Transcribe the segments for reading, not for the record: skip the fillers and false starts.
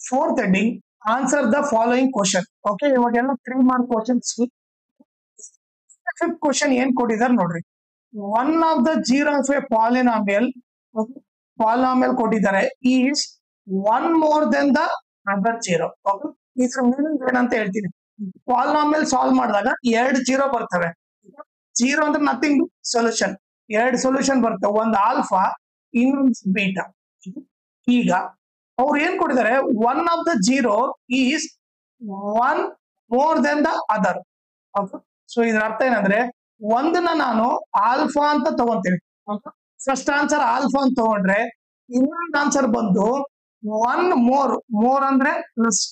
Fourth heading, answer the following question. Okay, ಇವಾಗೆಲ್ಲ 3 mark questions. Fifth question ಏನ್ ಕೊಟ್ಟಿದ್ದಾರೆ ನೋಡ್ರಿ. One of the zero of a polynomial ಕೊಟ್ಟಿದ್ದಾರೆ is one more than the other zero. Okay, ಇದ್ರ meaning ಏನಂತ ಹೇಳ್ತೀನಿ. Polynomial solve ಮಾಡಿದಾಗ 2 zero ಬರ್ತವೆ. ಜೀರೋ ಅಂದ್ರೆ ನಥಿಂಗ್, ಸೊಲ್ಯೂಷನ್. 2 ಸೊಲ್ಯೂಷನ್ ಬರ್ತವೆ, ಒಂದು ಆಲ್ಫಾ ಇನ್ನೊಂದು ಬೀಟಾ. ಈಗ ಅವ್ರು ಏನ್ ಕೊಟ್ಟಿದ್ದಾರೆ, one of the zero is one more than the other. So ಇದ್ರ ಅರ್ಥ ಏನಂದ್ರೆ, ಒಂದನ್ನ ನಾನು ಆಲ್ಫಾ ಅಂತ ತಗೊಂತೀನಿ. ಫಸ್ಟ್ ಆನ್ಸರ್ ಆಲ್ಫಾ ಅಂತ ತಗೊಂಡ್ರೆ ಇನ್ನೊಂದು ಆನ್ಸರ್ ಬಂದು ಒನ್ ಮೋರ್ ಅಂದ್ರೆ plus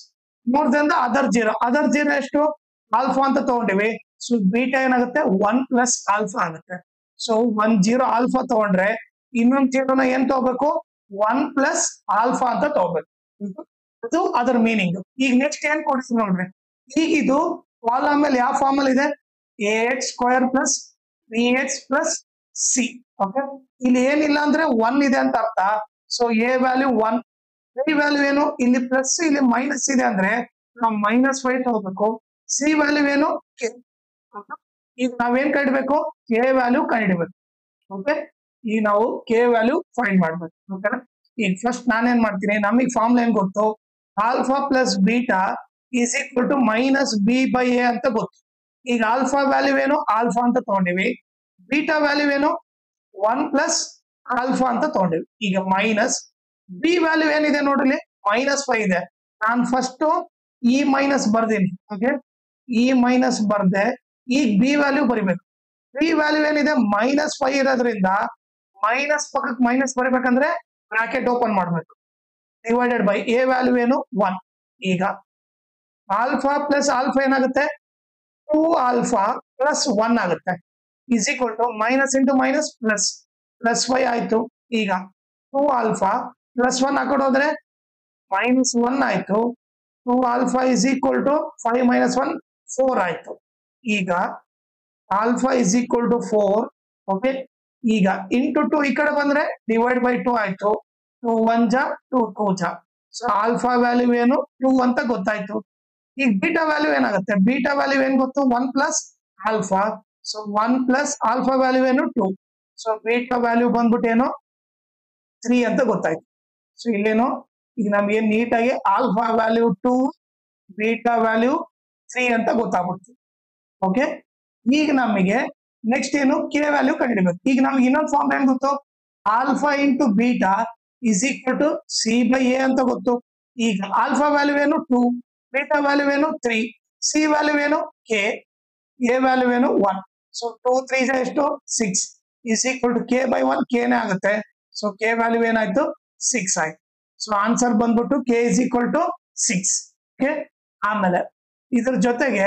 more than the other zero. Other zero ಎಷ್ಟು, ಆಲ್ಫಾ ಅಂತ ತಗೊಂಡಿವಿ. ಸೊ ಬೀಟಾ ಏನಾಗುತ್ತೆ, 1 ಪ್ಲಸ್ ಆಲ್ಫಾ ಆಗುತ್ತೆ. ಸೊ 1 ಜೀರೋ ಆಲ್ಫಾ ತಗೊಂಡ್ರೆ ಇನ್ನೊಂದು ಜೀರೋನ ಏನ್ ತಗೋಬೇಕು, 1 ಪ್ಲಸ್ ಆಲ್ಫಾ ಅಂತ ತಗೋಬೇಕು. ಅದು ಅದರ ಮೀನಿಂಗ್. ಈಗ ನೆಕ್ಸ್ಟ್ ಏನ್ ಕೊಡ್ತೀವಿ ನೋಡ್ರಿ. ಈಗ ಇದು ಪಾಲಿನಾಮಿಯಲ್ ಯಾವ ಫಾರ್ಮ್ ಅಲ್ಲಿ ಇದೆ, ax² plus bx plus C. Okay, ಇಲ್ಲಿ ಏನಿಲ್ಲ ಅಂದ್ರೆ 1 ಇದೆ ಅಂತ ಅರ್ಥ. So A value 1, B value ಏನು, ಇಲ್ಲಿ ಪ್ಲಸ್ ಇಲ್ಲಿ ಮೈನಸ್ ಇದೆ ಅಂದ್ರೆ ನಾವು -5 ತಗೋಬೇಕು. ಸಿ ವ್ಯಾಲ್ಯೂ ಏನು, ಕೆ. ಈಗ ನಾವೇನ್ ಕಂಡಿಡ್ಬೇಕು, ಕೆ ವ್ಯಾಲ್ಯೂ ಕಂಡಿಡ್ಬೇಕು. ಓಕೆ, ಈಗ ನಾವು ಕೆ ವ್ಯಾಲ್ಯೂ ಫೈಂಡ್ ಮಾಡ್ಬೇಕು. ಓಕೆನಾ. ಈಗ ಫಸ್ಟ್ ನಾನೇನ್ ಮಾಡ್ತೀನಿ, ನಮಗೆ ಫಾರ್ಮುಲಾ ಏನ್ ಗೊತ್ತು, alpha plus beta is equal to minus B by A ಅಂತ ಗೊತ್ತು. ಈಗ ಆಲ್ಫಾ ವ್ಯಾಲ್ಯೂ ಏನು, ಆಲ್ಫಾ ಅಂತ ತಗೊಂಡಿವಿ. ಬೀಟಾ ವ್ಯಾಲ್ಯೂ ಏನು, 1 ಪ್ಲಸ್ ಆಲ್ಫಾ ಅಂತ ತಗೊಂಡಿವಿ. ಈಗ ಮೈನಸ್ ಬಿ ವ್ಯಾಲ್ಯೂ ಏನಿದೆ ನೋಡ್ರಿ, -5 ಇದೆ. ನಾನು ಫಸ್ಟ್ ಈ ಮೈನಸ್ ಬರ್ದೀನಿ. ಓಕೆ, ಈ ಮೈನಸ್ ಬರ್ದೆ. ಈಗ ಬಿ ವ್ಯಾಲ್ಯೂ ಬರಿಬೇಕು. ಬಿ ವ್ಯಾಲ್ಯೂ ಏನಿದೆ, -5 ಇರೋದ್ರಿಂದ ಮೈನಸ್ ಪಕ್ಕಕ್ಕೆ ಮೈನಸ್ ಬರಿಬೇಕಂದ್ರೆ ಬ್ರಾಕೆಟ್ ಓಪನ್ ಮಾಡ್ಬೇಕು. ಡಿವೈಡೆಡ್ ಬೈ ಎ ವ್ಯಾಲ್ಯೂ ಏನು, 1. ಈಗ ಆಲ್ಫಾ ಪ್ಲಸ್ ಆಲ್ಫಾ ಏನಾಗುತ್ತೆ, 2 ಆಲ್ಫಾ ಪ್ಲಸ್ 1 ಆಗುತ್ತೆ. Is equal to minus into minus plus, +5 ಆಯ್ತು. ಈಗ 2 ಆಲ್ಫಾ ಪ್ಲಸ್ 1 ಹಾಕೊಂಡು ಹೋದ್ರೆ -1 ಆಯ್ತು. 2 ಆಲ್ಫಾ ಇಸ್ ಈಕ್ವಲ್ ಟು 5 - 1 4 ಆಯ್ತು. ಈಗ alpha is equal to 4. Okay, ಈಗ ಇಂಟು 2 ಈ ಕಡೆ ಬಂದ್ರೆ ಡಿವೈಡ್ ಬೈ 2 ಆಯ್ತು. 2 1 ಜಾ 2 2 ಜಾ. ಸೊ ಆಲ್ಫಾ ವ್ಯಾಲ್ಯೂ ಏನು, 2 ಅಂತ ಗೊತ್ತಾಯ್ತು. ಈಗ ಬೀಟಾ ವ್ಯಾಲ್ಯೂ ಏನಾಗುತ್ತೆ, ಬೀಟಾ ವ್ಯಾಲ್ಯೂ ಏನ್ ಗೊತ್ತು, 1 plus alpha. So 1 plus alpha value ಏನು, 2. ಸೊ ಬೀಟಾ ವ್ಯಾಲ್ಯೂ ಬಂದ್ಬಿಟ್ಟು ಏನು, 3 ಅಂತ ಗೊತ್ತಾಯ್ತು. ಸೊ ಇಲ್ಲೇನು, ಈಗ ನಮ್ಗೆ ನೀಟಾಗಿ ಆಲ್ಫಾ ವ್ಯಾಲ್ಯೂ 2, ಬೀಟಾ ವ್ಯಾಲ್ಯೂ 3 ಅಂತ ಗೊತ್ತಾಗ್ಬಿಡ್ತು. ಓಕೆ, ಈಗ ನಮಗೆ ನೆಕ್ಸ್ಟ್ ಏನು, ಕೆ ವ್ಯಾಲ್ಯೂ ಕಂಡುಹಿಡಿಬೇಕು. ಈಗ ನಮ್ಗೆ ಇನ್ನೊಂದು ಫಾರ್ಮ್ ಏನ್ ಗೊತ್ತು, alpha into beta is equal to C by A ಅಂತ ಗೊತ್ತು. ಈಗ ಆಲ್ಫಾ ವ್ಯಾಲ್ಯೂ ಏನು, 2, ಬೀಟಾ ವ್ಯಾಲ್ಯೂ ಏನು, 3, ಸಿ ವ್ಯಾಲ್ಯೂ ಏನು, ಕೆ, ಎ ವ್ಯಾಲ್ಯೂ ಏನು, 1. ಸೊ 2 3 ಎಷ್ಟು, 6 is equal to K by 1, ಕೆನೇ ಆಗುತ್ತೆ. ಸೊ ಕೆ ವ್ಯಾಲ್ಯೂ ಏನಾಯ್ತು, 6 ಆಯ್ತು. ಸೊ ಆನ್ಸರ್ ಬಂದ್ಬಿಟ್ಟು K is equal to 6. Okay, ಆಮೇಲೆ ಇದ್ರ ಜೊತೆಗೆ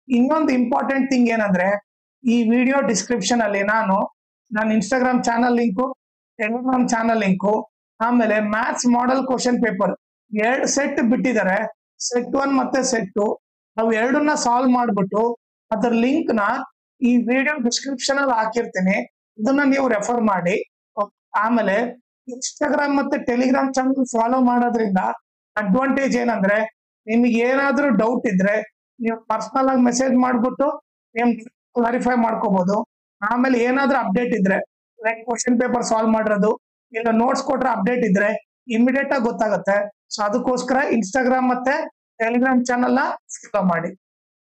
ಇನ್ನೊಂದು ಇಂಪಾರ್ಟೆಂಟ್ ಥಿಂಗ್ ಏನಂದ್ರೆ, ಈ ವಿಡಿಯೋ ಡಿಸ್ಕ್ರಿಪ್ಷನ್ ಅಲ್ಲಿ ನನ್ನ Instagram channel link, Telegram channel link, ಆಮೇಲೆ maths model question paper 2 set ಬಿಟ್ಟಿದ್ದಾರೆ. ಸೆಟ್ 1 ಮತ್ತೆ ಸೆಟ್ 2. ನಾವು ಎರಡನ್ನ ಸಾಲ್ವ್ ಮಾಡ್ಬಿಟ್ಟು ಅದರ ಲಿಂಕ್ ನ ಈ ವಿಡಿಯೋ ಡಿಸ್ಕ್ರಿಪ್ಷನ್ ಅಲ್ಲಿ ಹಾಕಿರ್ತೀನಿ. ಇದನ್ನ ನೀವು ರೆಫರ್ ಮಾಡಿ. ಆಮೇಲೆ ಇನ್ಸ್ಟಾಗ್ರಾಮ್ ಮತ್ತೆ ಟೆಲಿಗ್ರಾಮ್ ಚಾನಲ್ ಫಾಲೋ ಮಾಡೋದ್ರಿಂದ ಅಡ್ವಾಂಟೇಜ್ ಏನಂದ್ರೆ, ನಿಮಗೆ ಏನಾದ್ರೂ ಡೌಟ್ ಇದ್ರೆ ನೀವು ಪರ್ಸನಲ್ ಆಗಿ ಮೆಸೇಜ್ ಮಾಡ್ಬಿಟ್ಟು ನೀವು ಕ್ಲಾರಿಫೈ ಮಾಡ್ಕೋಬಹುದು. ಆಮೇಲೆ ಏನಾದ್ರೂ ಅಪ್ಡೇಟ್ ಇದ್ರೆ, ಲೈಕ್ ಕ್ವಶನ್ ಪೇಪರ್ ಸಾಲ್ವ್ ಮಾಡಿರೋದು ಇಲ್ಲ ನೋಟ್ಸ್ ಕೊಟ್ರೆ ಅಪ್ಡೇಟ್ ಇದ್ರೆ ಇಮಿಡಿಯೇಟ್ ಆಗಿ ಗೊತ್ತಾಗುತ್ತೆ. ಸೊ ಅದಕ್ಕೋಸ್ಕರ ಇನ್ಸ್ಟಾಗ್ರಾಮ್ ಮತ್ತೆ ಟೆಲಿಗ್ರಾಮ್ ಚಾನಲ್ ನ ಫಾಲೋ ಮಾಡಿ.